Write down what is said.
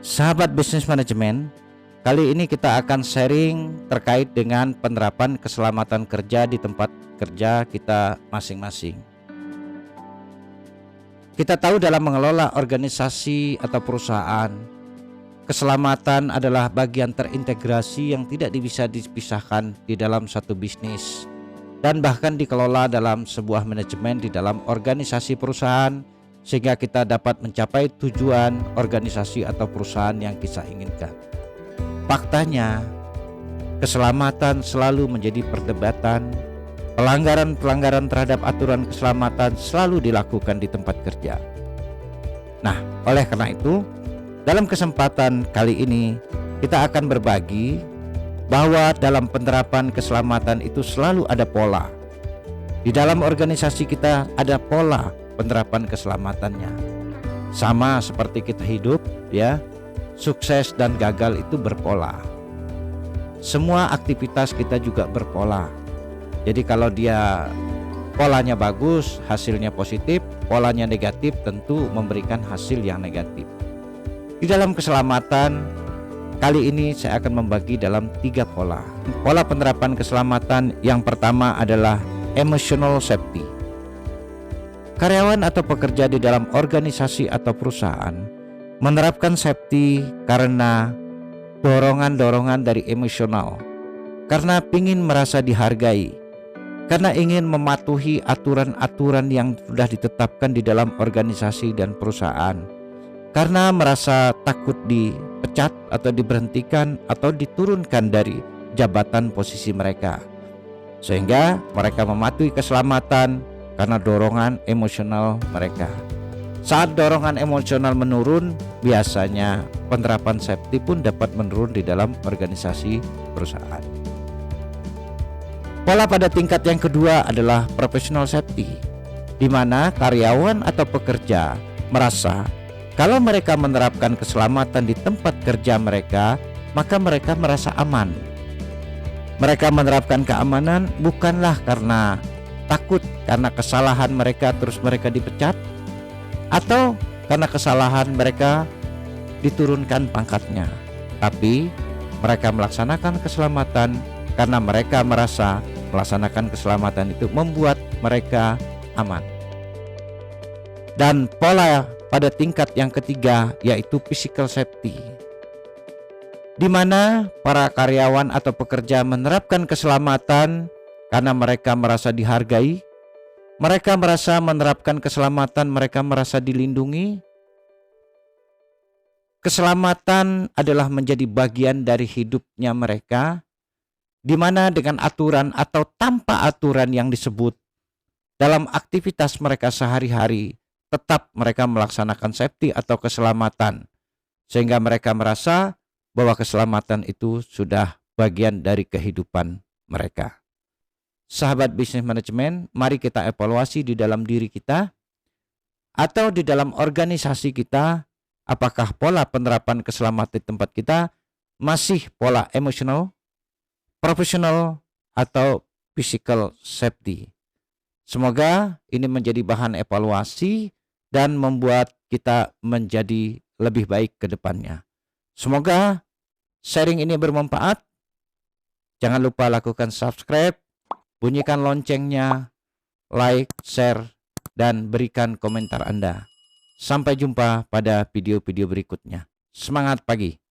Sahabat bisnis manajemen, kali ini kita akan sharing terkait dengan penerapan keselamatan kerja di tempat kerja kita masing-masing. Kita tahu dalam mengelola organisasi atau perusahaan, keselamatan adalah bagian terintegrasi yang tidak bisa dipisahkan di dalam satu bisnis dan bahkan dikelola dalam sebuah manajemen di dalam organisasi perusahaan, sehingga kita dapat mencapai tujuan organisasi atau perusahaan yang kita inginkan. Faktanya, keselamatan selalu menjadi perdebatan. Pelanggaran-pelanggaran terhadap aturan keselamatan selalu dilakukan di tempat kerja. Nah, oleh karena itu, dalam kesempatan kali ini kita akan berbagi bahwa dalam penerapan keselamatan itu selalu ada pola. Di dalam organisasi kita ada pola penerapan keselamatannya. Sama seperti kita hidup, ya, sukses dan gagal itu berpola. Semua aktivitas kita juga berpola. Jadi kalau dia polanya bagus, hasilnya positif, polanya negatif tentu memberikan hasil yang negatif. Di dalam keselamatan, kali ini saya akan membagi dalam 3 pola. Pola penerapan keselamatan yang pertama adalah emotional safety. Karyawan atau pekerja di dalam organisasi atau perusahaan menerapkan safety karena dorongan-dorongan dari emosional, karena ingin merasa dihargai, karena ingin mematuhi aturan-aturan yang sudah ditetapkan di dalam organisasi dan perusahaan, karena merasa takut dipecat atau diberhentikan atau diturunkan dari jabatan posisi mereka, sehingga mereka mematuhi keselamatan karena dorongan emosional mereka. Saat dorongan emosional menurun, biasanya penerapan safety pun dapat menurun di dalam organisasi perusahaan. Pola pada tingkat yang kedua adalah professional safety, di mana karyawan atau pekerja merasa kalau mereka menerapkan keselamatan di tempat kerja mereka, maka mereka merasa aman. Mereka menerapkan keamanan bukanlah karena takut karena kesalahan mereka terus mereka dipecat, atau karena kesalahan mereka diturunkan pangkatnya, tapi mereka melaksanakan keselamatan karena mereka merasa melaksanakan keselamatan itu membuat mereka aman. Dan pola pada tingkat yang ketiga yaitu physical safety, di mana para karyawan atau pekerja menerapkan keselamatan karena mereka merasa dihargai, mereka merasa menerapkan keselamatan, mereka merasa dilindungi. Keselamatan adalah menjadi bagian dari hidupnya mereka, di mana dengan aturan atau tanpa aturan yang disebut dalam aktivitas mereka sehari-hari, tetap mereka melaksanakan safety atau keselamatan, sehingga mereka merasa bahwa keselamatan itu sudah bagian dari kehidupan mereka. Sahabat bisnis manajemen, mari kita evaluasi di dalam diri kita atau di dalam organisasi kita, apakah pola penerapan keselamatan di tempat kita masih pola emosional, profesional, atau physical safety. Semoga ini menjadi bahan evaluasi dan membuat kita menjadi lebih baik ke depannya. Semoga sharing ini bermanfaat. Jangan lupa lakukan subscribe, bunyikan loncengnya, like, share, dan berikan komentar Anda. Sampai jumpa pada video-video berikutnya. Semangat pagi!